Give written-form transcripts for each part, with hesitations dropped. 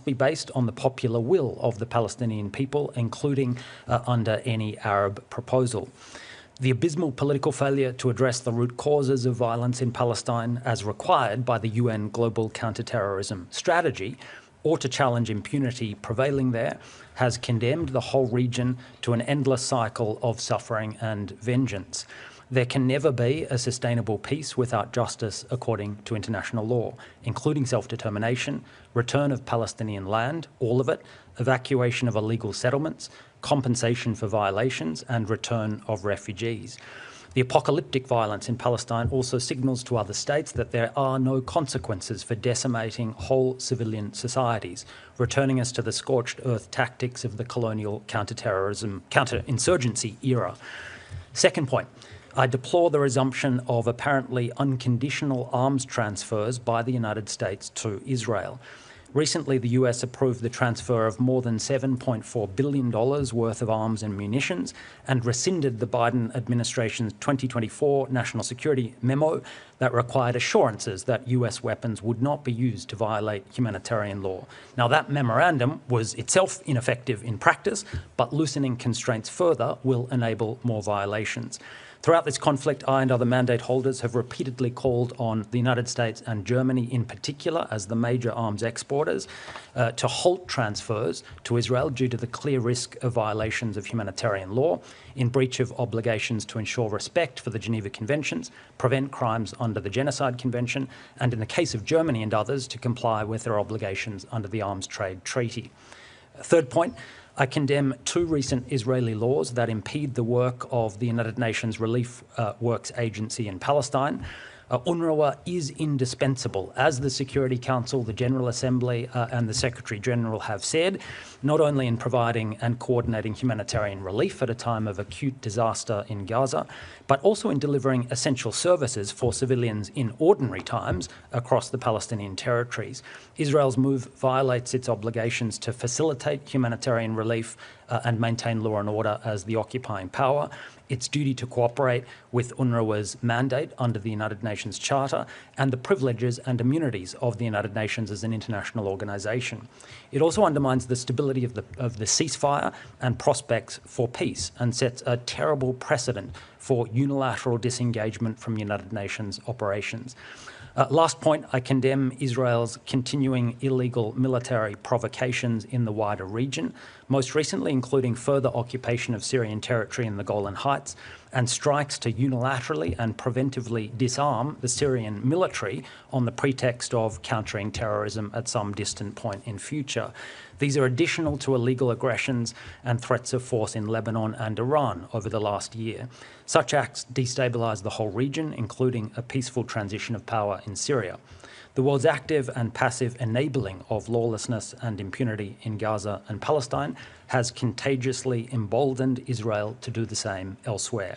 must be based on the popular will of the Palestinian people, including under any Arab proposal. The abysmal political failure to address the root causes of violence in Palestine, as required by the UN Global Counterterrorism Strategy, or to challenge impunity prevailing there, has condemned the whole region to an endless cycle of suffering and vengeance. There can never be a sustainable peace without justice according to international law, including self-determination, return of Palestinian land, all of it, evacuation of illegal settlements, compensation for violations, and return of refugees. The apocalyptic violence in Palestine also signals to other states that there are no consequences for decimating whole civilian societies, returning us to the scorched earth tactics of the colonial counterinsurgency era. Second point, I deplore the resumption of apparently unconditional arms transfers by the United States to Israel. Recently, the US approved the transfer of more than $7.4 billion worth of arms and munitions and rescinded the Biden administration's 2024 national security memo that required assurances that US weapons would not be used to violate humanitarian law. Now, that memorandum was itself ineffective in practice, but loosening constraints further will enable more violations. Throughout this conflict, I and other mandate holders have repeatedly called on the United States and Germany in particular, as the major arms exporters, to halt transfers to Israel due to the clear risk of violations of humanitarian law, in breach of obligations to ensure respect for the Geneva Conventions, prevent crimes under the Genocide Convention, and in the case of Germany and others, to comply with their obligations under the Arms Trade Treaty. Third point, I condemn two recent Israeli laws that impede the work of the United Nations Relief Works Agency in Palestine. UNRWA is indispensable, as the Security Council, the General Assembly and the Secretary General have said, not only in providing and coordinating humanitarian relief at a time of acute disaster in Gaza, but also in delivering essential services for civilians in ordinary times across the Palestinian territories. Israel's move violates its obligations to facilitate humanitarian relief and maintain law and order as the occupying power, its duty to cooperate with UNRWA's mandate under the United Nations Charter, and the privileges and immunities of the United Nations as an international organisation. It also undermines the stability of the ceasefire and prospects for peace, and sets a terrible precedent for unilateral disengagement from United Nations operations. Last point, I condemn Israel's continuing illegal military provocations in the wider region, most recently including further occupation of Syrian territory in the Golan Heights and strikes to unilaterally and preventively disarm the Syrian military on the pretext of countering terrorism at some distant point in future. These are additional to illegal aggressions and threats of force in Lebanon and Iran over the last year. Such acts destabilise the whole region, including a peaceful transition of power in Syria. The world's active and passive enabling of lawlessness and impunity in Gaza and Palestine has contagiously emboldened Israel to do the same elsewhere.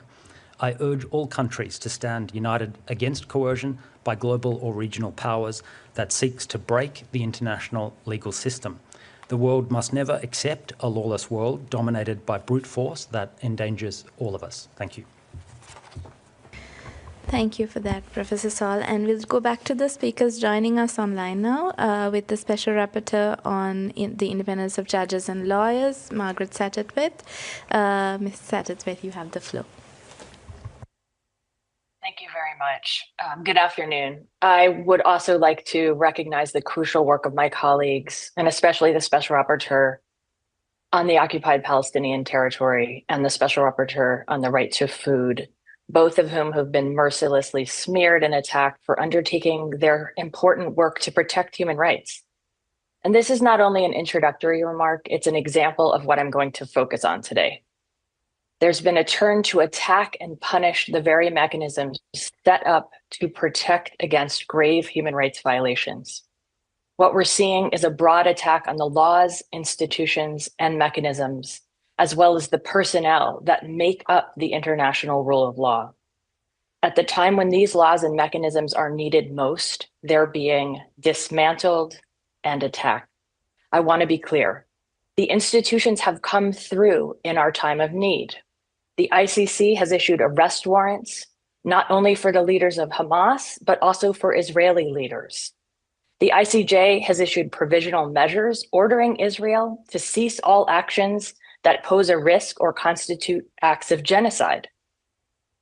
I urge all countries to stand united against coercion by global or regional powers that seeks to break the international legal system. The world must never accept a lawless world dominated by brute force that endangers all of us. Thank you. Thank you for that, Professor Saul. And we'll go back to the speakers joining us online now with the Special Rapporteur on the Independence of Judges and Lawyers, Margaret Satterthwaite. Ms. Satterthwaite, you have the floor. Thank you very much. Good afternoon. I would also like to recognize the crucial work of my colleagues, and especially the Special Rapporteur on the Occupied Palestinian Territory and the Special Rapporteur on the right to food, both of whom have been mercilessly smeared and attacked for undertaking their important work to protect human rights. And this is not only an introductory remark, it's an example of what I'm going to focus on today. There's been a turn to attack and punish the very mechanisms set up to protect against grave human rights violations. What we're seeing is a broad attack on the laws, institutions, and mechanisms, as well as the personnel that make up the international rule of law. At the time when these laws and mechanisms are needed most, they're being dismantled and attacked. I want to be clear. The institutions have come through in our time of need. The ICC has issued arrest warrants, not only for the leaders of Hamas, but also for Israeli leaders. The ICJ has issued provisional measures ordering Israel to cease all actions that pose a risk or constitute acts of genocide.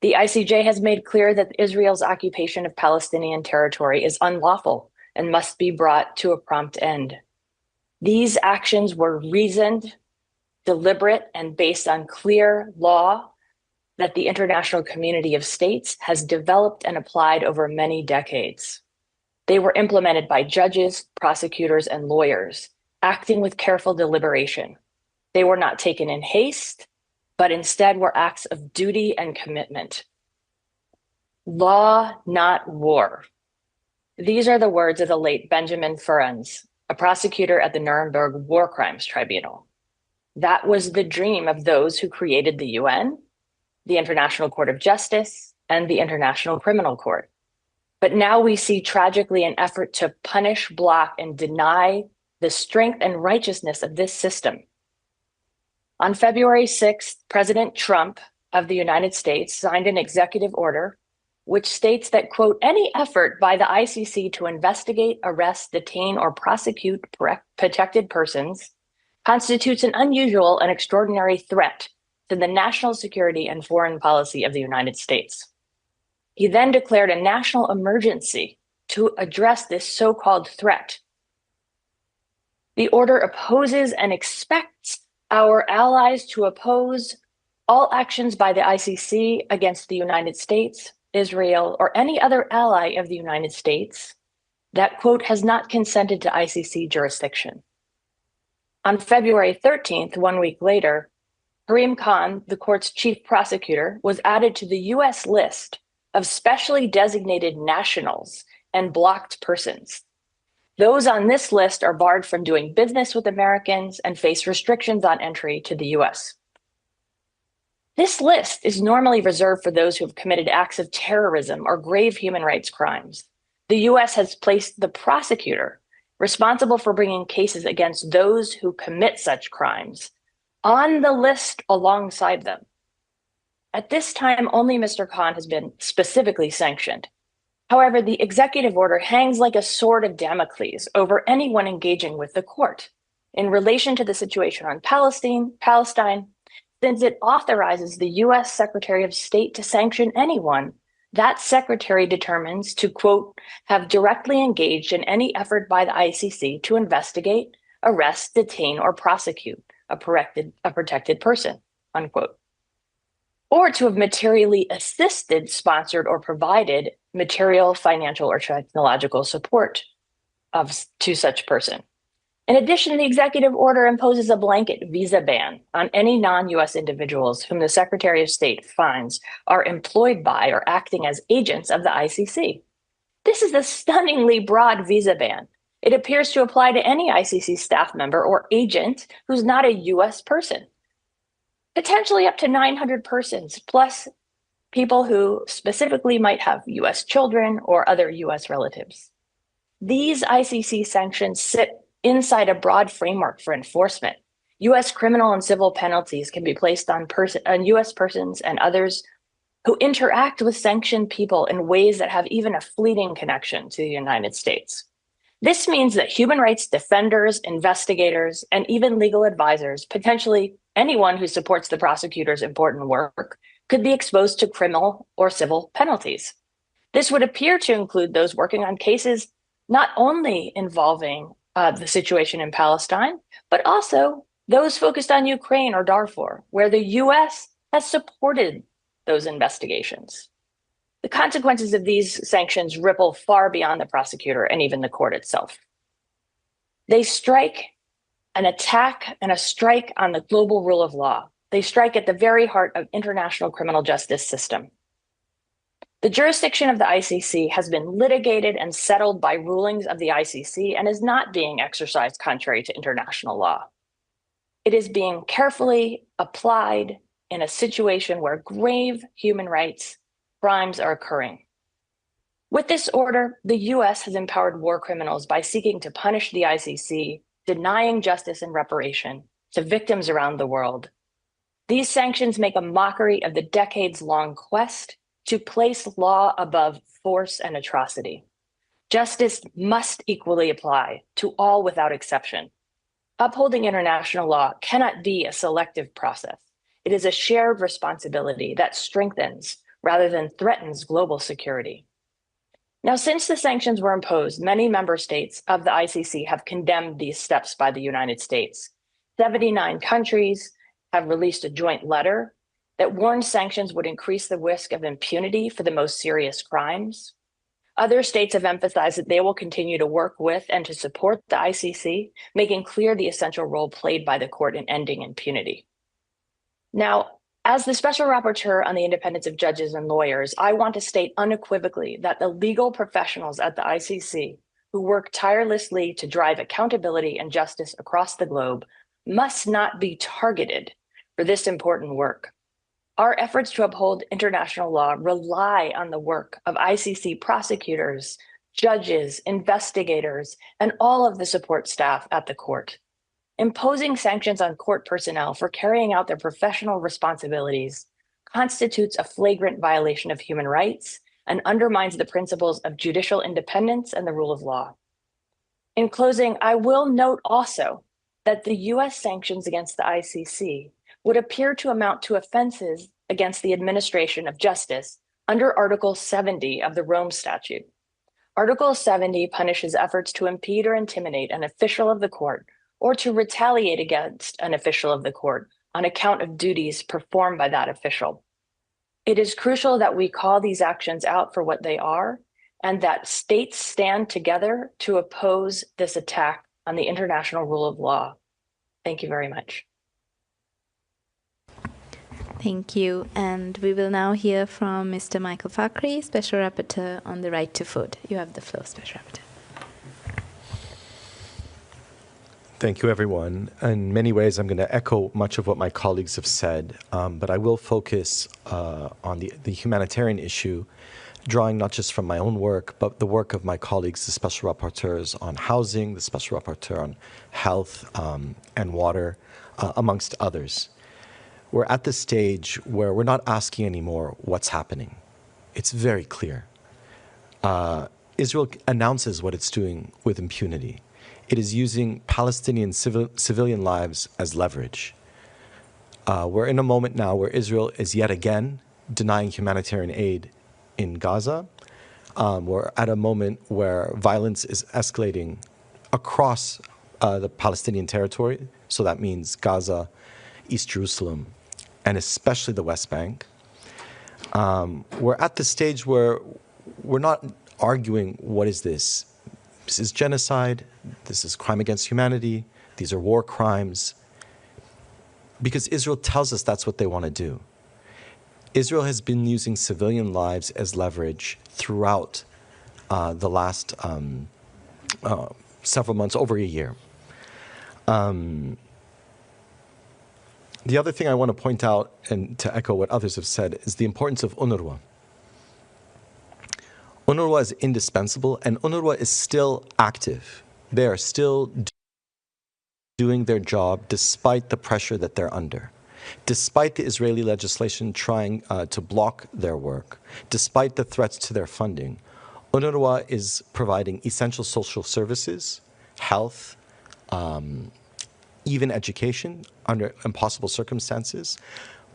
The ICJ has made clear that Israel's occupation of Palestinian territory is unlawful and must be brought to a prompt end. These actions were reasoned, deliberate, and based on clear law that the international community of states has developed and applied over many decades. They were implemented by judges, prosecutors, and lawyers, acting with careful deliberation. They were not taken in haste, but instead were acts of duty and commitment. Law, not war. These are the words of the late Benjamin Ferencz, a prosecutor at the Nuremberg War Crimes Tribunal. That was the dream of those who created the UN, the International Court of Justice, and the International Criminal Court. But now we see tragically an effort to punish, block, and deny the strength and righteousness of this system. On February 6th, President Trump of the United States signed an executive order which states that, quote, any effort by the ICC to investigate, arrest, detain, or prosecute protected persons constitutes an unusual and extraordinary threat to the national security and foreign policy of the United States. He then declared a national emergency to address this so-called threat. The order opposes and expects our allies to oppose all actions by the ICC against the United States, Israel, or any other ally of the United States that, quote, has not consented to ICC jurisdiction. On February 13th, 1 week later, Karim Khan, the court's chief prosecutor, was added to the US list of specially designated nationals and blocked persons. Those on this list are barred from doing business with Americans and face restrictions on entry to the US. This list is normally reserved for those who have committed acts of terrorism or grave human rights crimes. The US has placed the prosecutor responsible for bringing cases against those who commit such crimes on the list alongside them. At this time, only Mr. Khan has been specifically sanctioned. However, the executive order hangs like a sword of Damocles over anyone engaging with the court in relation to the situation on Palestine, since it authorizes the US Secretary of State to sanction anyone that secretary determines to, quote, have directly engaged in any effort by the ICC to investigate, arrest, detain, or prosecute a protected person, unquote. Or to have materially assisted, sponsored, or provided material, financial, or technological support to such person. In addition, the executive order imposes a blanket visa ban on any non-US individuals whom the Secretary of State finds are employed by or acting as agents of the ICC. This is a stunningly broad visa ban. It appears to apply to any ICC staff member or agent who's not a US person. Potentially up to 900 persons, plus people who specifically might have US children or other US relatives. These ICC sanctions sit inside a broad framework for enforcement. US criminal and civil penalties can be placed on US persons and others who interact with sanctioned people in ways that have even a fleeting connection to the United States. This means that human rights defenders, investigators, and even legal advisors, potentially anyone who supports the prosecutor's important work, could be exposed to criminal or civil penalties. This would appear to include those working on cases not only involving the situation in Palestine, but also those focused on Ukraine or Darfur, where the US has supported those investigations. The consequences of these sanctions ripple far beyond the prosecutor and even the court itself. They strike an attack and a strike on the global rule of law. They strike at the very heart of international criminal justice system. The jurisdiction of the ICC has been litigated and settled by rulings of the ICC and is not being exercised contrary to international law. It is being carefully applied in a situation where grave human rights crimes are occurring. With this order, the US has empowered war criminals by seeking to punish the ICC, denying justice and reparation to victims around the world. These sanctions make a mockery of the decades-long quest to place law above force and atrocity. Justice must equally apply to all without exception. Upholding international law cannot be a selective process. It is a shared responsibility that strengthens rather than threatens global security. Now, since the sanctions were imposed, many member states of the ICC have condemned these steps by the United States. 79 countries have released a joint letter that warns sanctions would increase the risk of impunity for the most serious crimes. Other states have emphasized that they will continue to work with and to support the ICC, making clear the essential role played by the court in ending impunity. Now, as the Special Rapporteur on the independence of judges and lawyers, I want to state unequivocally that the legal professionals at the ICC who work tirelessly to drive accountability and justice across the globe must not be targeted for this important work. Our efforts to uphold international law rely on the work of ICC prosecutors, judges, investigators, and all of the support staff at the court. Imposing sanctions on court personnel for carrying out their professional responsibilities constitutes a flagrant violation of human rights and undermines the principles of judicial independence and the rule of law. In closing, I will note also that the US sanctions against the ICC would appear to amount to offenses against the administration of justice under Article 70 of the Rome Statute. Article 70 punishes efforts to impede or intimidate an official of the court or to retaliate against an official of the court on account of duties performed by that official. It is crucial that we call these actions out for what they are and that states stand together to oppose this attack on the international rule of law. Thank you very much. Thank you. And we will now hear from Mr. Michael Fakhri, Special Rapporteur on the right to food. You have the floor, Special Rapporteur. Thank you, everyone. In many ways, I'm going to echo much of what my colleagues have said, but I will focus on the humanitarian issue, drawing not just from my own work, but the work of my colleagues, the Special Rapporteurs on housing, the Special Rapporteur on health and water, amongst others. We're at the stage where we're not asking anymore what's happening. It's very clear. Israel announces what it's doing with impunity. It is using Palestinian civilian lives as leverage. We're in a moment now where Israel is yet again denying humanitarian aid in Gaza. We're at a moment where violence is escalating across the Palestinian territory. So that means Gaza, East Jerusalem, and especially the West Bank. We're at the stage where we're not arguing what is this. This is genocide. This is crime against humanity. These are war crimes. Because Israel tells us that's what they want to do. Israel has been using civilian lives as leverage throughout the last several months, over a year. The other thing I want to point out, and to echo what others have said, is the importance of UNRWA. UNRWA is indispensable, and UNRWA is still active. They are still doing their job despite the pressure that they're under, despite the Israeli legislation trying to block their work, despite the threats to their funding. UNRWA is providing essential social services, health, even education under impossible circumstances,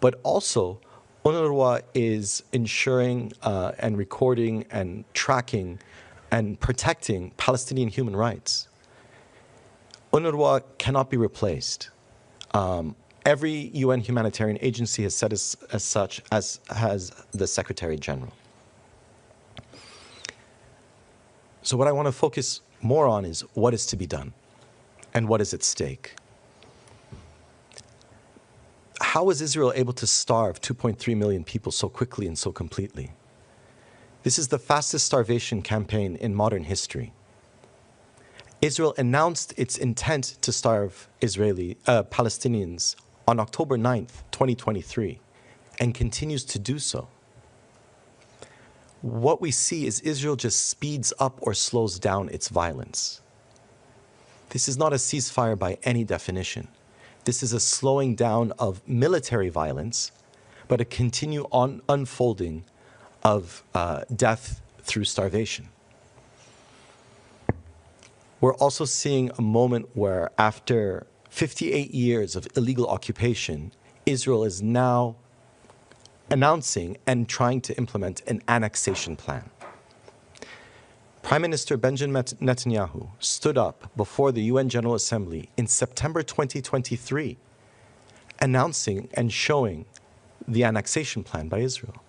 but also UNRWA is ensuring and recording and tracking and protecting Palestinian human rights. UNRWA cannot be replaced. Every UN humanitarian agency has said as such, as has the Secretary General. So what I want to focus more on is what is to be done and what is at stake. How was Israel able to starve 2.3 million people so quickly and so completely? This is the fastest starvation campaign in modern history. Israel announced its intent to starve Palestinians on October 9th, 2023, and continues to do so. What we see is Israel just speeds up or slows down its violence. This is not a ceasefire by any definition. This is a slowing down of military violence, but a continued unfolding of death through starvation. we're also seeing a moment where after 58 years of illegal occupation, Israel is now announcing and trying to implement an annexation plan. Prime Minister Benjamin Netanyahu stood up before the UN General Assembly in September 2023, announcing and showing the annexation plan by Israel.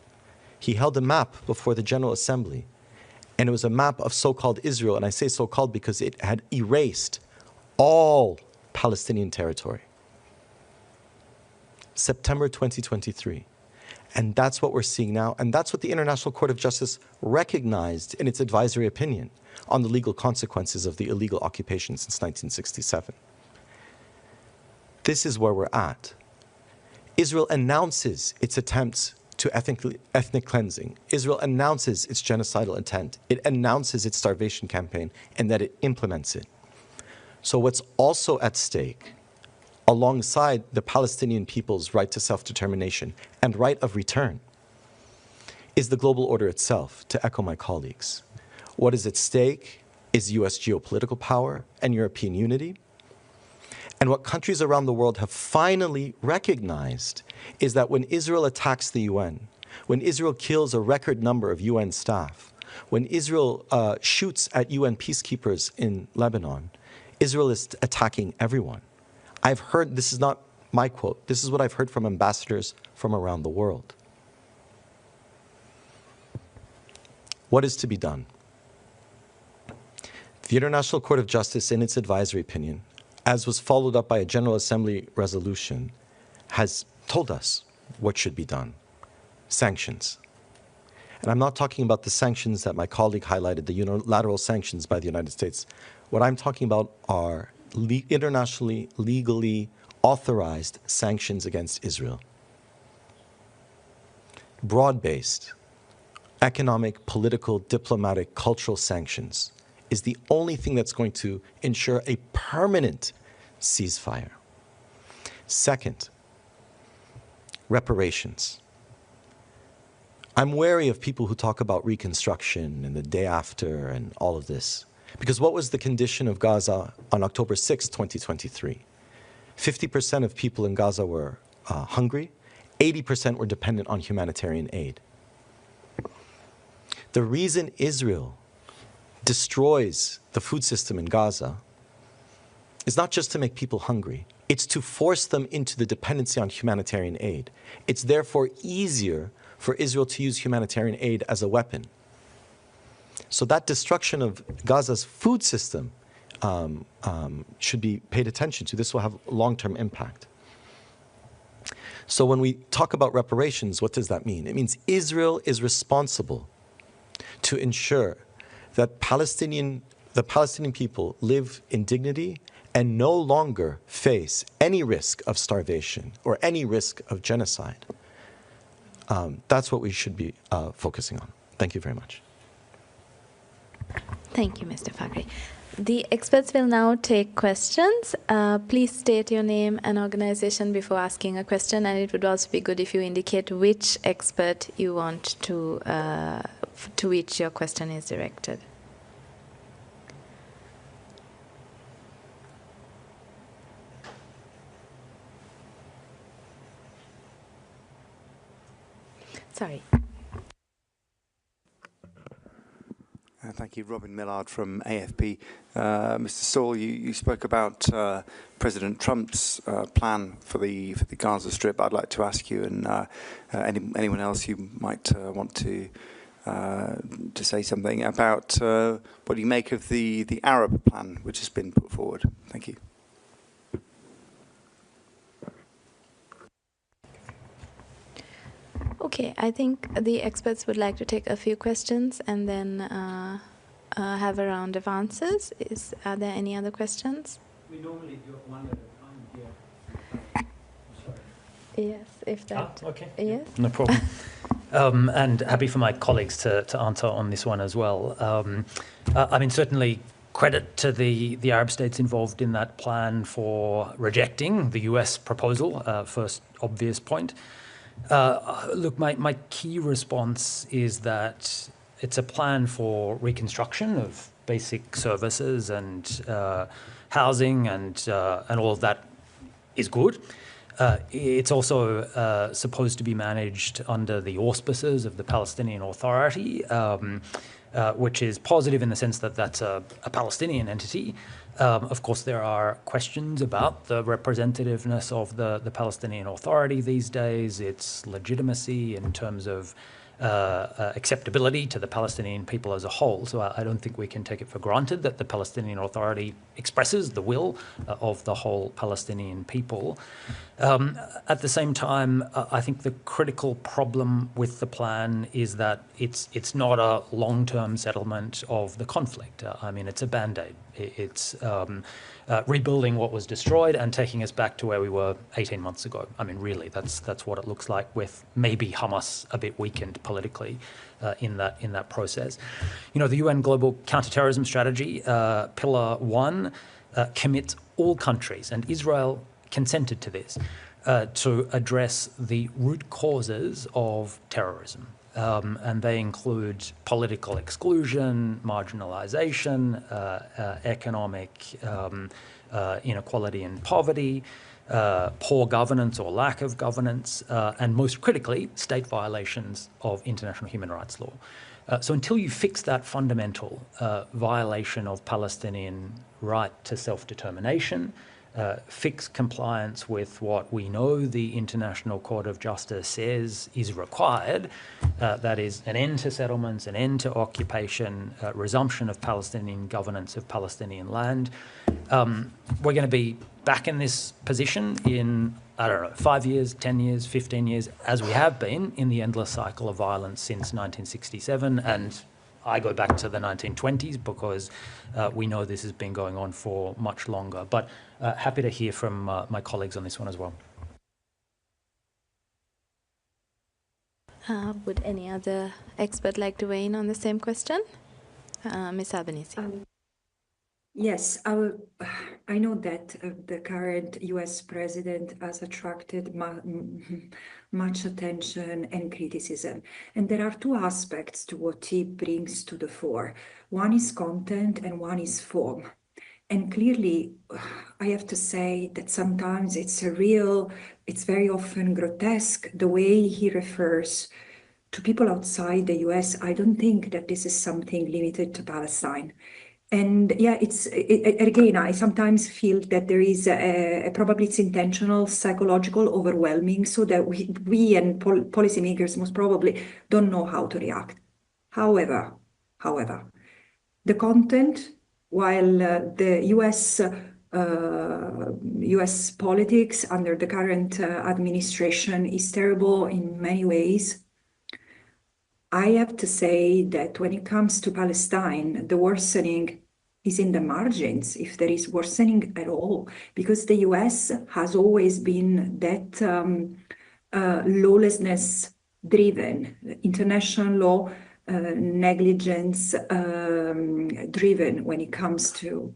He held a map before the General Assembly, and it was a map of so-called Israel, and I say so-called because it had erased all Palestinian territory. September 2023. And that's what we're seeing now, and that's what the International Court of Justice recognized in its advisory opinion on the legal consequences of the illegal occupation since 1967. This is where we're at. Israel announces its attempts to ethnic cleansing. Israel announces its genocidal intent. It announces its starvation campaign, and that it implements it. So what's also at stake, alongside the Palestinian people's right to self-determination and right of return, is the global order itself, to echo my colleagues. What is at stake is US geopolitical power and European unity. And what countries around the world have finally recognized is that when Israel attacks the UN, when Israel kills a record number of UN staff, when Israel shoots at UN peacekeepers in Lebanon, Israel is attacking everyone. I've heard, this is not my quote, this is what I've heard from ambassadors from around the world. What is to be done? The International Court of Justice, in its advisory opinion, as was followed up by a General Assembly resolution, has told us what should be done. Sanctions. And I'm not talking about the sanctions that my colleague highlighted, the unilateral sanctions by the United States. What I'm talking about are internationally, legally authorized sanctions against Israel. Broad-based, economic, political, diplomatic, cultural sanctions is the only thing that's going to ensure a permanent ceasefire. Second, reparations. I'm wary of people who talk about reconstruction and the day after and all of this. Because what was the condition of Gaza on October 6, 2023? 50% of people in Gaza were hungry, 80% were dependent on humanitarian aid. The reason Israel destroys the food system in Gaza is not just to make people hungry, it's to force them into the dependency on humanitarian aid. It's therefore easier for Israel to use humanitarian aid as a weapon. So that destruction of Gaza's food system should be paid attention to. This will have long-term impact. So when we talk about reparations, what does that mean? It means Israel is responsible to ensure that the Palestinian people live in dignity and no longer face any risk of starvation or any risk of genocide. That's what we should be focusing on. Thank you very much. Thank you, Mr. Fakhri. The experts will now take questions. Please state your name and organization before asking a question, and it would also be good if you indicate which expert you want to which your question is directed. Sorry. Thank you. Robin Millard from AFP. Mr. Saul, you spoke about President Trump's plan for the Gaza Strip. I'd like to ask you and anyone else who might want to say something about what you make of the Arab plan which has been put forward. Thank you. Okay, I think the experts would like to take a few questions and then have a round of answers. Are there any other questions? We normally do it one at a time here. Sorry. Yes, if that. Okay. Yes. No problem. And happy for my colleagues to answer on this one as well. I mean, certainly credit to the Arab states involved in that plan for rejecting the US proposal, first obvious point. Look, my key response is that it's a plan for reconstruction of basic services and housing and all of that is good. It's also supposed to be managed under the auspices of the Palestinian Authority, which is positive in the sense that that's a Palestinian entity. Of course, there are questions about the representativeness of the Palestinian Authority these days, its legitimacy in terms of acceptability to the Palestinian people as a whole. So I don't think we can take it for granted that the Palestinian Authority expresses the will of the whole Palestinian people. At the same time, I think the critical problem with the plan is that it's not a long-term settlement of the conflict. I mean, it's a band-aid. It's rebuilding what was destroyed and taking us back to where we were 18 months ago. I mean, really, that's what it looks like, with maybe Hamas a bit weakened politically in that process. You know, the UN Global Counterterrorism Strategy, Pillar 1, commits all countries, and Israel consented to this, to address the root causes of terrorism. And they include political exclusion, marginalization, economic inequality and poverty, poor governance or lack of governance, and most critically, state violations of international human rights law. So until you fix that fundamental violation of Palestinian right to self-determination, fix compliance with what we know the International Court of Justice says is required, that is an end to settlements, an end to occupation, resumption of Palestinian governance of Palestinian land, we're going to be back in this position in, I don't know, 5 years, 10 years, 15 years, as we have been in the endless cycle of violence since 1967. And I go back to the 1920s because we know this has been going on for much longer. But happy to hear from my colleagues on this one as well. Would any other expert like to weigh in on the same question? Ms. Albanese. Yes, I know that the current US president has attracted much attention and criticism. And there are two aspects to what he brings to the fore. One is content and one is form. And clearly, I have to say that sometimes it's very often grotesque, the way he refers to people outside the US. I don't think that this is something limited to Palestine. And yeah, again, I sometimes feel that there is probably it's intentional, psychological, overwhelming, so that we and policymakers most probably don't know how to react. However, the content, while the US politics under the current administration is terrible in many ways, I have to say that when it comes to Palestine, the worsening is in the margins, if there is worsening at all, because the US has always been that lawlessness-driven, international law negligence driven when it comes to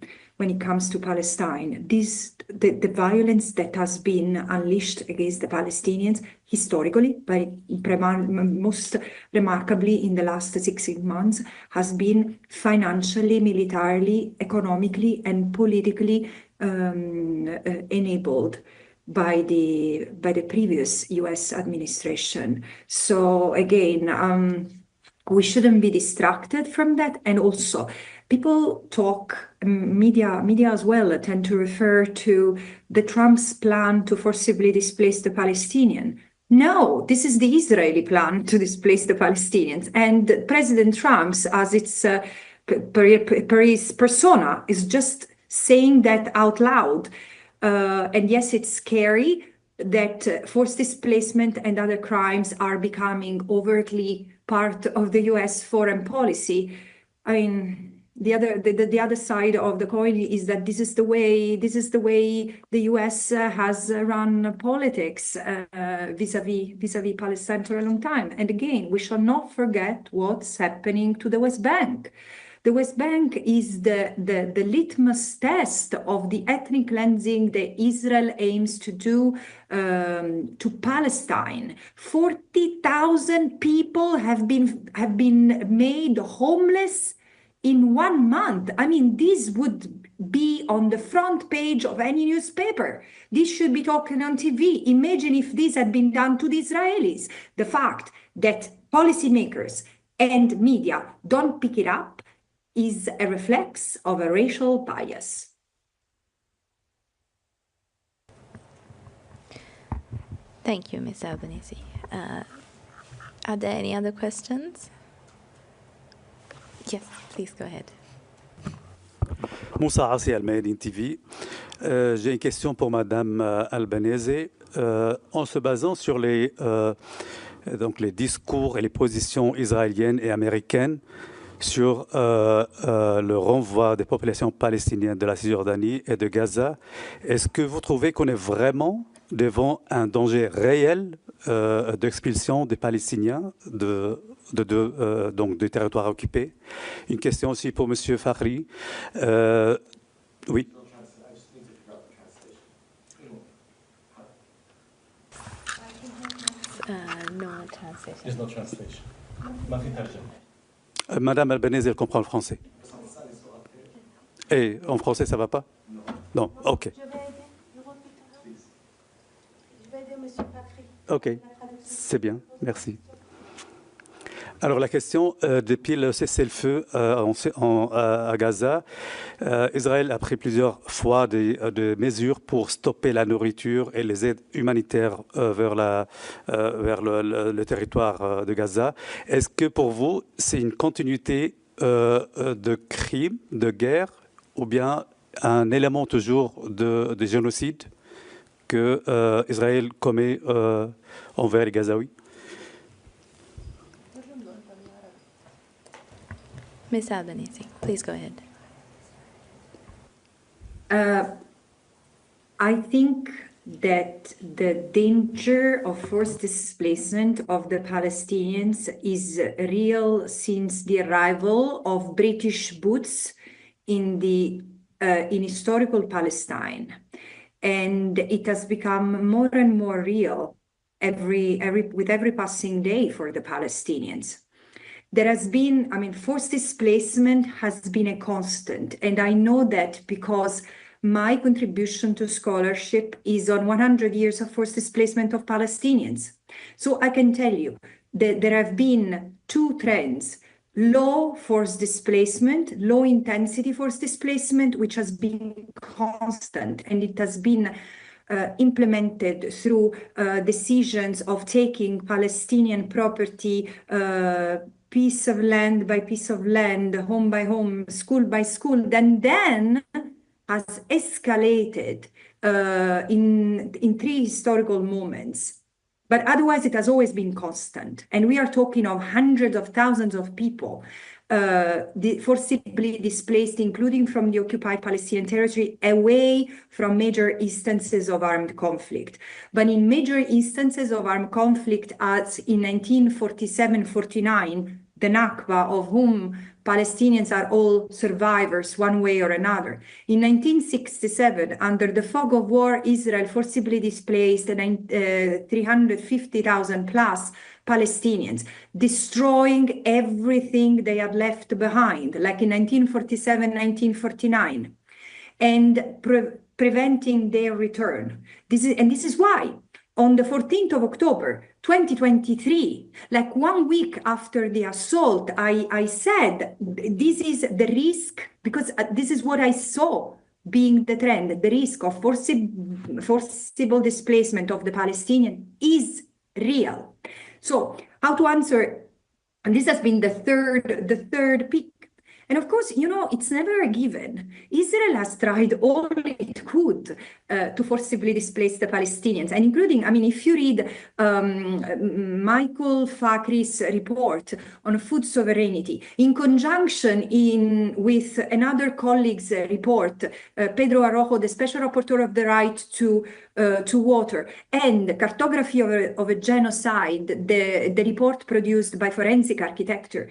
Palestine. The violence that has been unleashed against the Palestinians historically, but most remarkably in the last 16 months, has been financially, militarily, economically, and politically enabled by the previous US administration. So again, we shouldn't be distracted from that. And also, people talk, media as well tend to refer to the Trump's plan to forcibly displace the Palestinians. No, this is the Israeli plan to displace the Palestinians. And President Trump's, as its persona, is just saying that out loud. And yes, it's scary that forced displacement and other crimes are becoming overtly part of the US foreign policy. I mean, the other side of the coin is that this is the way the US has run politics vis-a-vis Palestine for a long time. And again, we shall not forget what's happening to the West Bank. The West Bank is the litmus test of the ethnic cleansing that Israel aims to do to Palestine. 40,000 people have been made homeless in 1 month. I mean, this would be on the front page of any newspaper. This should be talking on TV. Imagine if this had been done to the Israelis. The fact that policymakers and media don't pick it up is a reflex of a racial bias. Thank you, Ms. Albanese. Are there any other questions? Yes, please go ahead. Moussa Assi, Al-Mayadeen TV. J'ai une question pour Madame Albanese. En se basant sur les discours et les positions israéliennes et américaines sur le renvoi des populations palestiniennes de la Cisjordanie et de Gaza, est-ce que vous trouvez qu'on est vraiment devant un danger réel d'expulsion des Palestiniens donc des territoires occupés? Une question aussi pour M. Fakhri. Oui. No translation. There's no translation. Madame Albanese, elle comprend le français. Et en français, ça ne va pas? Non. OK. Je vais aider M. Fakhri. OK, c'est bien, merci. Alors la question, depuis le cessez-le-feu à Gaza, Israël a pris plusieurs fois des mesures pour stopper la nourriture et les aides humanitaires vers le territoire de Gaza. Est-ce que pour vous, c'est une continuité de crimes, de guerre, ou bien un élément toujours de génocide que Israël commet envers les Gazaouis? Ms. Albanese, please go ahead. I think that the danger of forced displacement of the Palestinians is real since the arrival of British boots in historical Palestine, and it has become more and more real with every passing day for the Palestinians. There has been, forced displacement has been a constant. And I know that because my contribution to scholarship is on 100 years of forced displacement of Palestinians. So I can tell you that there have been two trends: low forced displacement, low intensity forced displacement, which has been constant, and it has been implemented through decisions of taking Palestinian property piece of land by piece of land, home by home, school by school, then has escalated in three historical moments. But otherwise, it has always been constant. And we are talking of hundreds of thousands of people forcibly displaced, including from the occupied Palestinian territory, away from major instances of armed conflict. But in major instances of armed conflict, as in 1947-49, the Nakba, of whom Palestinians are all survivors one way or another. In 1967, under the fog of war, Israel forcibly displaced 350,000 plus Palestinians, destroying everything they had left behind, like in 1947, 1949, and preventing their return. This is why, on the 14th of October, 2023, like 1 week after the assault, I said, this is the risk, because this is what I saw being the trend. The risk of forcible displacement of the Palestinian is real. So how to answer, and this has been the third peak. And of course, it's never a given. Israel has tried all it could to forcibly displace the Palestinians, and including, if you read Michael Fakhri's report on food sovereignty, in conjunction with another colleague's report, Pedro Arrojo, the Special Rapporteur of the Right to Water, and Cartography of a Genocide, the report produced by Forensic Architecture,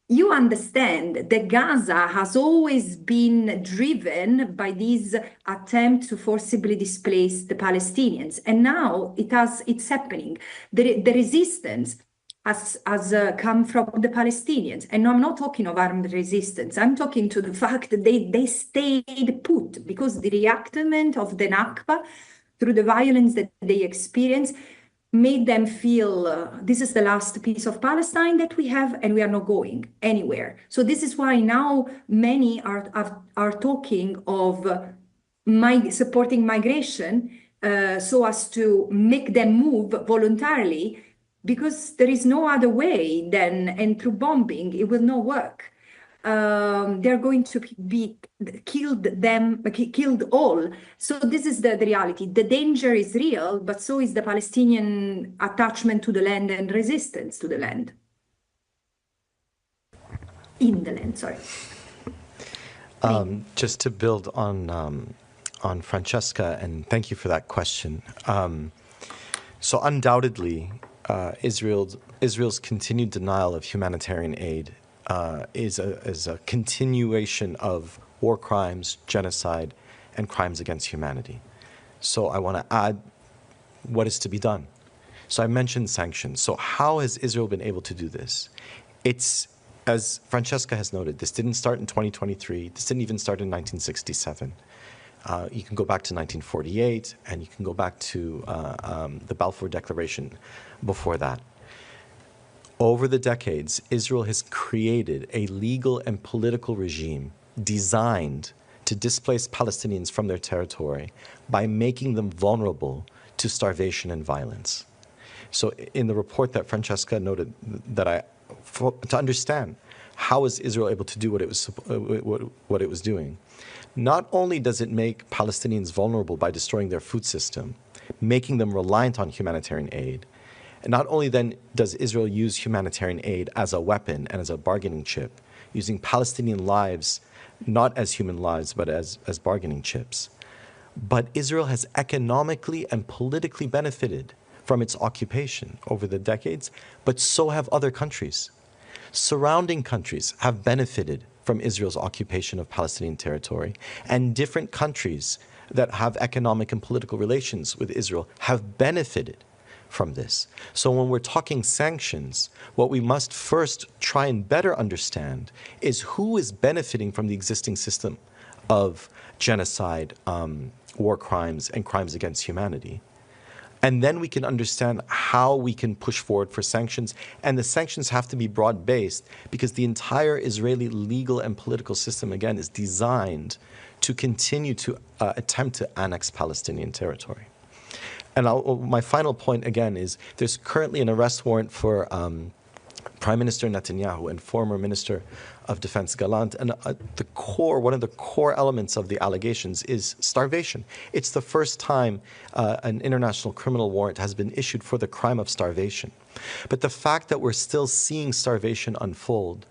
you understand that Gaza has always been driven by this attempt to forcibly displace the Palestinians. And now it's happening. The resistance has come from the Palestinians. And I'm not talking of armed resistance. I'm talking to the fact that they stayed put because the reenactment of the Nakba through the violence that they experienced made them feel this is the last piece of Palestine that we have and we are not going anywhere. So this is why now many are talking of supporting migration so as to make them move voluntarily, because there is no other way than, and through bombing, it will not work. They're going to be killed all. So this is the reality. The danger is real, but so is the Palestinian attachment to the land and resistance to the land. In the land, sorry. Just to build on Francesca, and thank you for that question. So undoubtedly, Israel's continued denial of humanitarian aid is a continuation of war crimes, genocide, and crimes against humanity. So I want to add what is to be done. So I mentioned sanctions. So how has Israel been able to do this? It's, as Francesca has noted, this didn't start in 2023. This didn't even start in 1967. You can go back to 1948, and you can go back to the Balfour Declaration before that. Over the decades, Israel has created a legal and political regime designed to displace Palestinians from their territory by making them vulnerable to starvation and violence. So in the report that Francesca noted, to understand how is Israel able to do what it was doing, not only does it make Palestinians vulnerable by destroying their food system, making them reliant on humanitarian aid, and not only then does Israel use humanitarian aid as a weapon and as a bargaining chip, using Palestinian lives not as human lives but as bargaining chips, but Israel has economically and politically benefited from its occupation over the decades, but so have other countries. Surrounding countries have benefited from Israel's occupation of Palestinian territory, and different countries that have economic and political relations with Israel have benefited from this. So when we're talking sanctions, what we must first try and better understand is who is benefiting from the existing system of genocide, war crimes, and crimes against humanity. And then we can understand how we can push forward for sanctions. And the sanctions have to be broad-based because the entire Israeli legal and political system, again, is designed to continue to attempt to annex Palestinian territory. And my final point, again, is there's currently an arrest warrant for Prime Minister Netanyahu and former Minister of Defense Gallant. And one of the core elements of the allegations is starvation. It's the first time an international criminal warrant has been issued for the crime of starvation. But the fact that we're still seeing starvation unfold,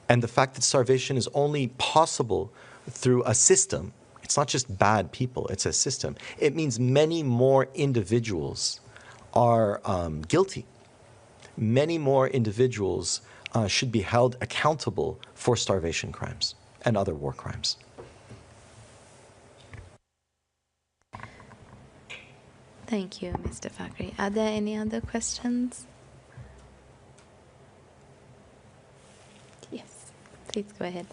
and the fact that starvation is only possible through a system, it's not just bad people, it's a system. It means many more individuals are guilty. Many more individuals should be held accountable for starvation crimes and other war crimes. Thank you, Mr. Fakhri. Are there any other questions? Yes, please go ahead.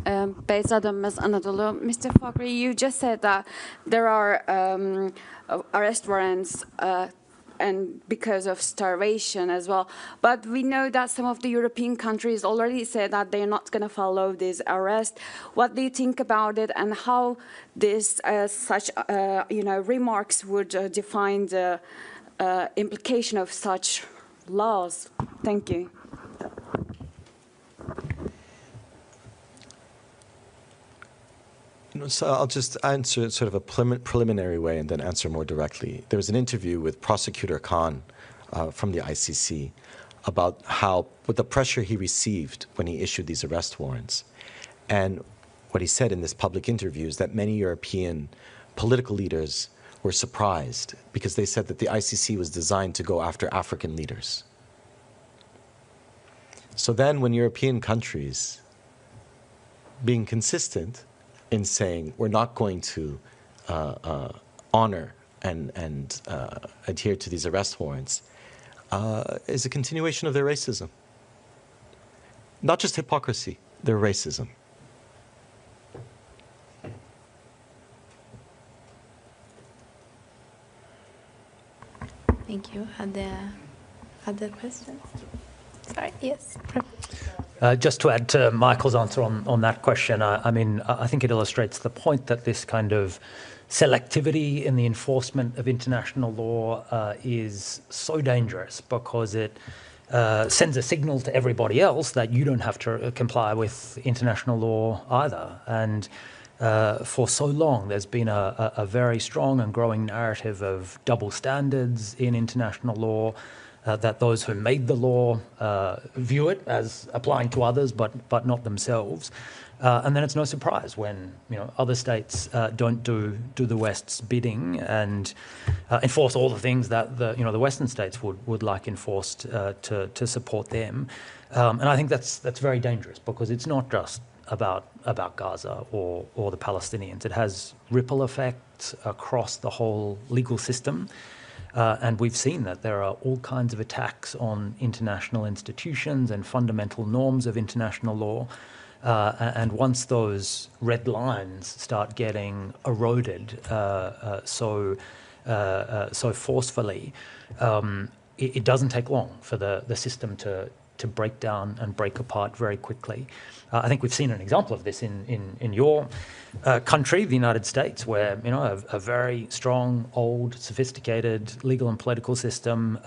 Anadolu. Mr. Fakhri, you just said that there are arrest warrants and because of starvation as well. But we know that some of the European countries already said that they're not going to follow this arrest. What do you think about it, and how this such remarks would define the implication of such laws? Thank you. So I'll just answer sort of a preliminary way and then answer more directly. There was an interview with Prosecutor Khan from the ICC about what the pressure he received when he issued these arrest warrants. And what he said in this public interview is that many European political leaders were surprised because they said that the ICC was designed to go after African leaders. So then when European countries, being consistent in saying we're not going to honor and adhere to these arrest warrants, is a continuation of their racism. Not just hypocrisy, their racism. Thank you. Are there other questions? Sorry, yes. Just to add to Michael's answer on that question, I mean, I think it illustrates the point that this kind of selectivity in the enforcement of international law is so dangerous, because it sends a signal to everybody else that you don't have to comply with international law either. And for so long, there's been a very strong and growing narrative of double standards in international law, that those who made the law view it as applying to others, but not themselves. And then it's no surprise when other states don't do the West's bidding and enforce all the things that the Western states would like enforced to support them. And I think that's very dangerous, because it's not just about Gaza or the Palestinians. It has ripple effects across the whole legal system. And we've seen that there are all kinds of attacks on international institutions and fundamental norms of international law. And once those red lines start getting eroded so forcefully, it doesn't take long for the system to break down and break apart very quickly. I think we've seen an example of this in your country, the United States, where a very strong, old, sophisticated legal and political system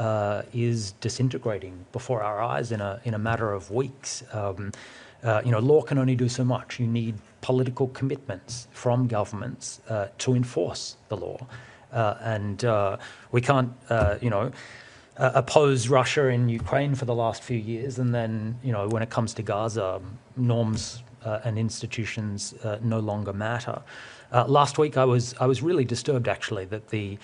is disintegrating before our eyes in a matter of weeks. Law can only do so much. You need political commitments from governments to enforce the law, and we can't, oppose Russia in Ukraine for the last few years, and then when it comes to Gaza, norms and institutions no longer matter. Last week, I was really disturbed, actually, that the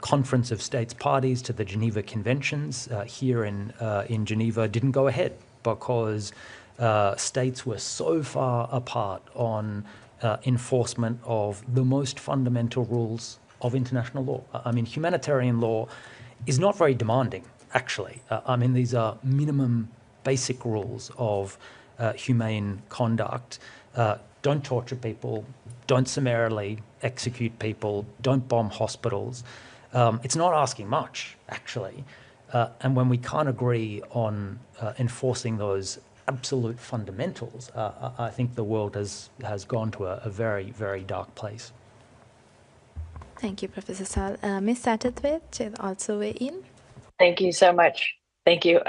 Conference of States Parties to the Geneva Conventions here in Geneva didn't go ahead, because states were so far apart on enforcement of the most fundamental rules of international law. I mean, humanitarian law is not very demanding, actually. I mean, these are minimum basic rules of humane conduct. Don't torture people, don't summarily execute people, don't bomb hospitals. It's not asking much, actually. And when we can't agree on enforcing those absolute fundamentals, I think the world has gone to a very, very dark place. Thank you, Professor Saul. Ms. Satterthwaite should also weigh in. Thank you so much. Thank you.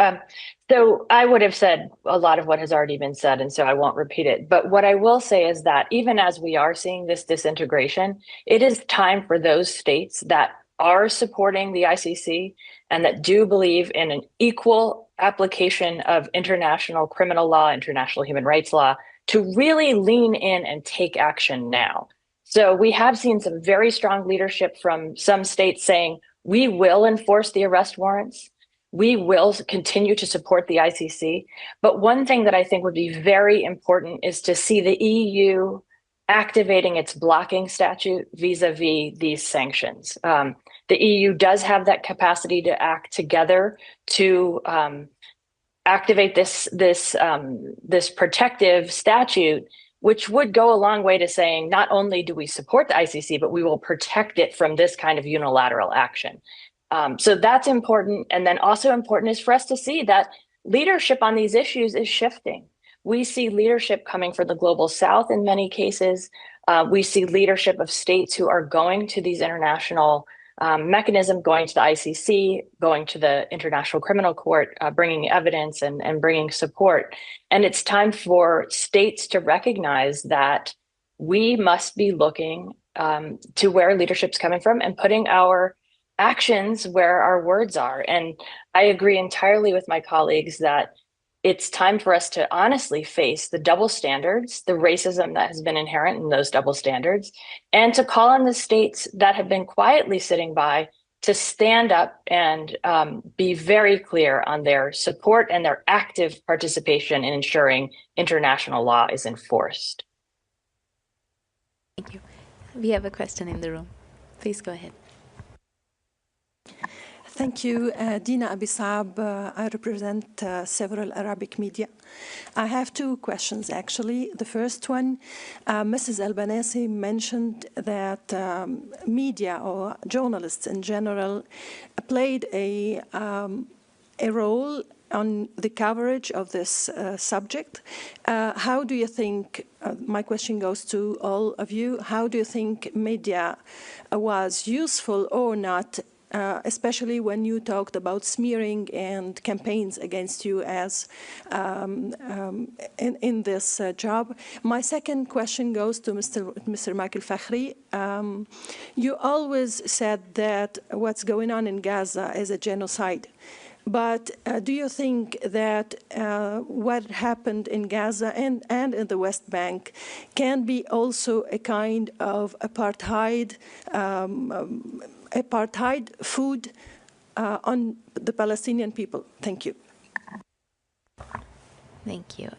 So I would have said a lot of what has already been said, and so I won't repeat it. But what I will say is that even as we are seeing this disintegration, it is time for those states that are supporting the ICC and that do believe in an equal application of international criminal law, international human rights law, to really lean in and take action now. So we have seen some very strong leadership from some states saying, we will enforce the arrest warrants. We will continue to support the ICC. But one thing that I think would be very important is to see the EU activating its blocking statute vis-a-vis these sanctions. The EU does have that capacity to act together to activate this protective statute, which would go a long way to saying, not only do we support the ICC, but we will protect it from this kind of unilateral action. So that's important. And then also important is for us to see that leadership on these issues is shifting. We see leadership coming from the global south in many cases. We see leadership of states who are going to these international mechanisms, going to the ICC, going to the International Criminal Court, bringing evidence and bringing support. And it's time for states to recognize that we must be looking to where leadership's coming from and putting our actions where our words are. And I agree entirely with my colleagues that it's time for us to honestly face the double standards, the racism that has been inherent in those double standards, and to call on the states that have been quietly sitting by to stand up and be very clear on their support and their active participation in ensuring international law is enforced. Thank you. We have a question in the room. Please go ahead. Thank you, Dina Abisab. I represent several Arabic media. I have two questions, actually. The first one, Mrs. Albanese mentioned that media or journalists in general played a role on the coverage of this subject. How do you think, my question goes to all of you, how do you think media was useful or not, especially when you talked about smearing and campaigns against you as in this job? My second question goes to Mr. Michael Fakhri. You always said that what's going on in Gaza is a genocide. But do you think that what happened in Gaza and in the West Bank can be also a kind of apartheid food on the Palestinian people? Thank you. Thank you.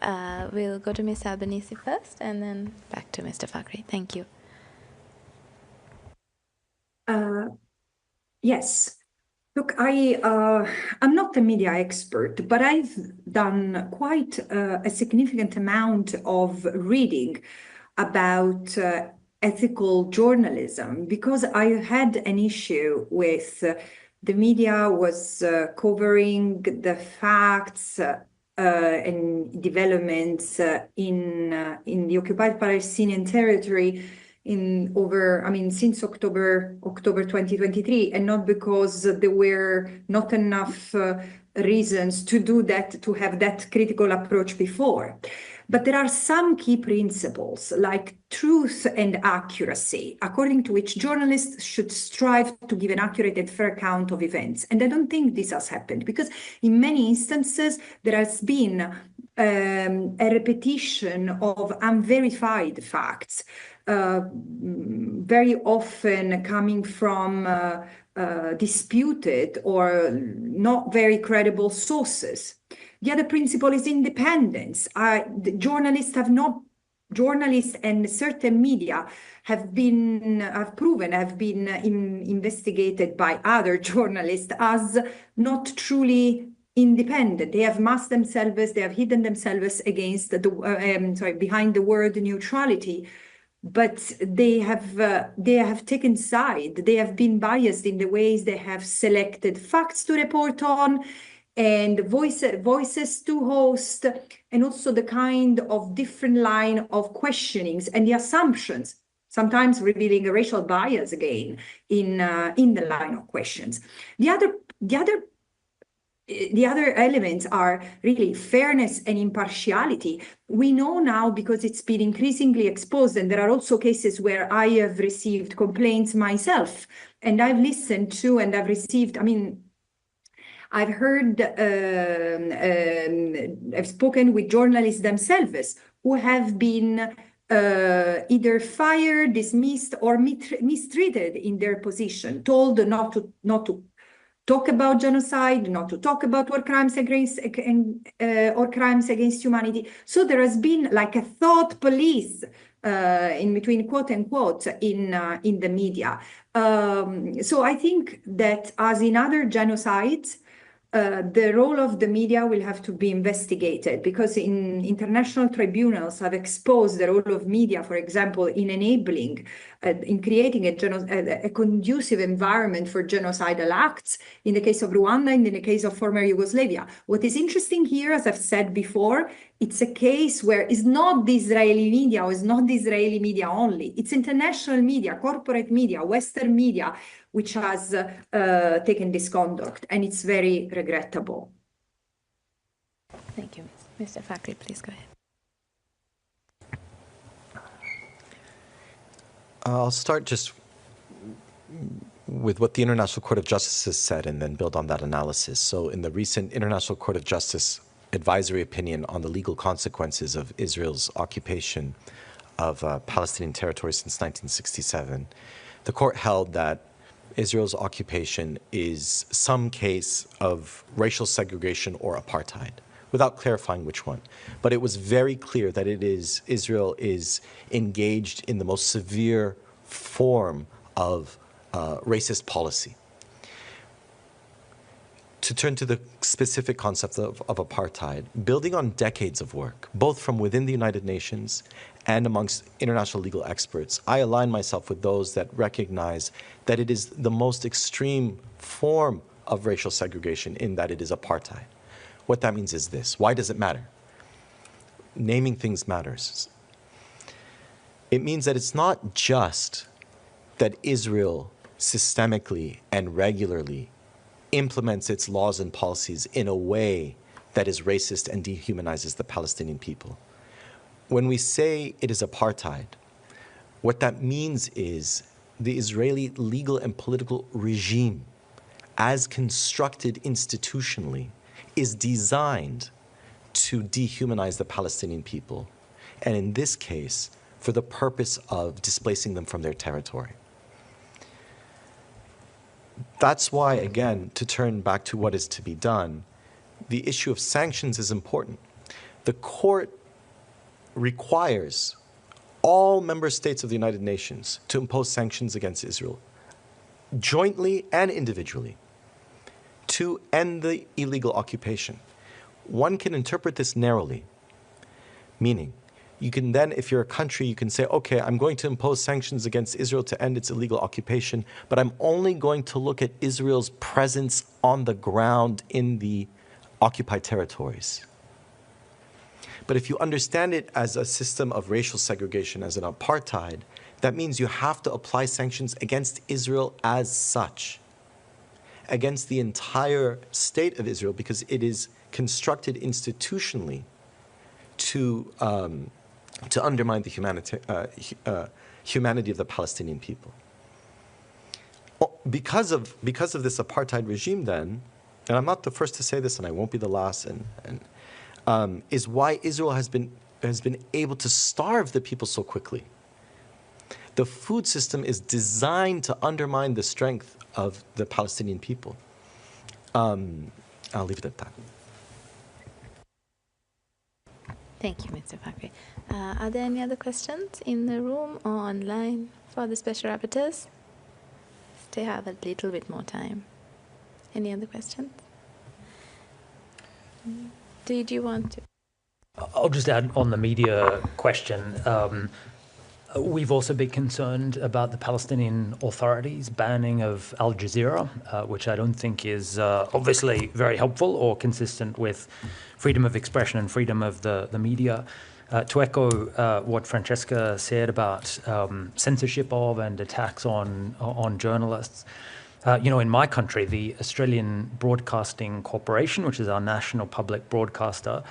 We'll go to Ms. Albanese first and then back to Mr. Fakhri. Thank you. Yes. Look, I'm not a media expert, but I've done quite a significant amount of reading about ethical journalism, because I had an issue with the media was covering the facts and developments in the occupied Palestinian territory since October 2023, and not because there were not enough reasons to do that, to have that critical approach before. But there are some key principles like truth and accuracy, according to which journalists should strive to give an accurate and fair account of events. And I don't think this has happened, because in many instances there has been a repetition of unverified facts, very often coming from disputed or not very credible sources. The other principle is independence. Journalists and certain media have been investigated by other journalists as not truly independent. They have masked themselves, they have hidden themselves against behind the word neutrality. But they have taken side. They have been biased in the ways they have selected facts to report on, and voices to host, and also the kind of different line of questionings and the assumptions, sometimes revealing a racial bias again in the line of questions. The other elements are really fairness and impartiality. We know now, because it's been increasingly exposed, and there are also cases where I have received complaints myself, and I've listened to and I've received, I've heard, I've spoken with journalists themselves who have been either fired, dismissed, or mistreated in their position, told not to talk about genocide, not to talk about war crimes against or crimes against humanity. So there has been like a thought police in between quote unquote in the media. So I think that, as in other genocides, the role of the media will have to be investigated, because in international tribunals have exposed the role of media, for example, in enabling, in creating a conducive environment for genocidal acts, in the case of Rwanda and in the case of former Yugoslavia. What is interesting here, as I've said before, it's a case where it's not the Israeli media, or it's not the Israeli media only. It's international media, corporate media, Western media, which has taken this conduct, and it's very regrettable. Thank you. Mr. Fakhri, please go ahead. I'll start just with what the International Court of Justice has said and then build on that analysis. So in the recent International Court of Justice advisory opinion on the legal consequences of Israel's occupation of Palestinian territories since 1967, the court held that Israel's occupation is some case of racial segregation or apartheid, without clarifying which one. But it was very clear that Israel is engaged in the most severe form of racist policy. to turn to the specific concept of apartheid, building on decades of work, both from within the United Nations and amongst international legal experts, I align myself with those that recognize that it is the most extreme form of racial segregation in that it is apartheid. What that means is this. Why does it matter? Naming things matters. It means that it's not just that Israel systemically and regularly implements its laws and policies in a way that is racist and dehumanizes the Palestinian people. When we say it is apartheid, what that means is the Israeli legal and political regime, as constructed institutionally, is designed to dehumanize the Palestinian people, and in this case, for the purpose of displacing them from their territory. That's why, again, to turn back to what is to be done, the issue of sanctions is important. The court requires all member states of the United Nations to impose sanctions against Israel, jointly and individually, to end the illegal occupation. One can interpret this narrowly, meaning you can then, if you're a country, you can say, okay, I'm going to impose sanctions against Israel to end its illegal occupation, but I'm only going to look at Israel's presence on the ground in the occupied territories. But if you understand it as a system of racial segregation, as an apartheid, that means you have to apply sanctions against Israel as such, against the entire state of Israel, because it is constructed institutionally to undermine the humanity of the Palestinian people. Because of this apartheid regime, then, and I'm not the first to say this, and I won't be the last, is why Israel has been able to starve the people so quickly. The food system is designed to undermine the strength of the Palestinian people. I'll leave it at that. Thank you, Mr. Fakhri. Are there any other questions in the room or online for the Special Rapporteurs? Still have a little bit more time. Any other questions? Did you want to? I'll just add on the media question. We've also been concerned about the Palestinian authorities' banning of Al Jazeera, which I don't think is obviously very helpful or consistent with freedom of expression and freedom of the media. To echo what Francesca said about censorship of and attacks on journalists, in my country, the Australian Broadcasting Corporation, which is our national public broadcaster,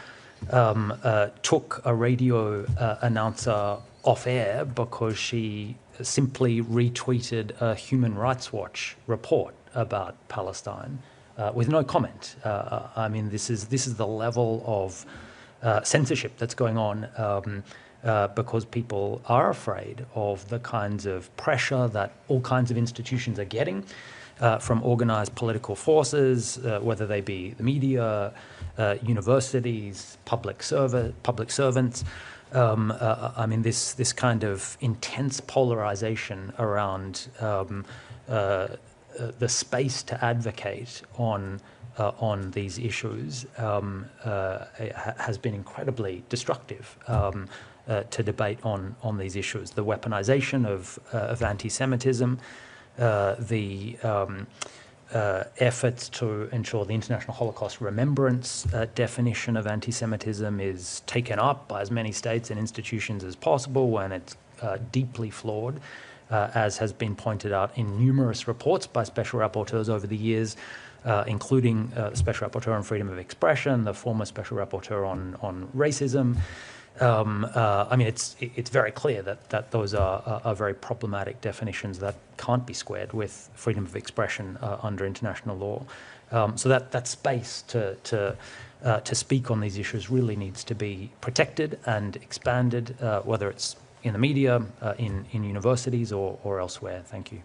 took a radio announcer off air because she simply retweeted a Human Rights Watch report about Palestine with no comment. I mean, this is the level of censorship that's going on because people are afraid of the kinds of pressure that all kinds of institutions are getting from organized political forces, whether they be the media, universities, public servants. I mean, this kind of intense polarization around the space to advocate on these issues has been incredibly destructive to debate on these issues. The weaponization of anti-Semitism, the efforts to ensure the International Holocaust Remembrance definition of anti-Semitism is taken up by as many states and institutions as possible when it's deeply flawed, as has been pointed out in numerous reports by Special Rapporteurs over the years, including the Special Rapporteur on Freedom of Expression, the former Special Rapporteur on racism. I mean, it's very clear that those are very problematic definitions that can't be squared with freedom of expression under international law. So that space to speak on these issues really needs to be protected and expanded, whether it's in the media, in universities, or elsewhere. Thank you.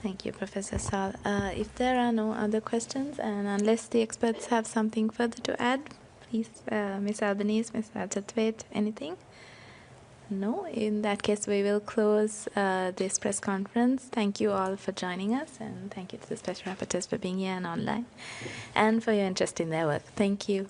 Thank you, Professor Saul. If there are no other questions, and unless the experts have something further to add, please, Ms. Albanese, Ms. Satterthwaite, anything? No, in that case, we will close this press conference. Thank you all for joining us, and thank you to the Special Rapporteurs for being here and online, and for your interest in their work. Thank you.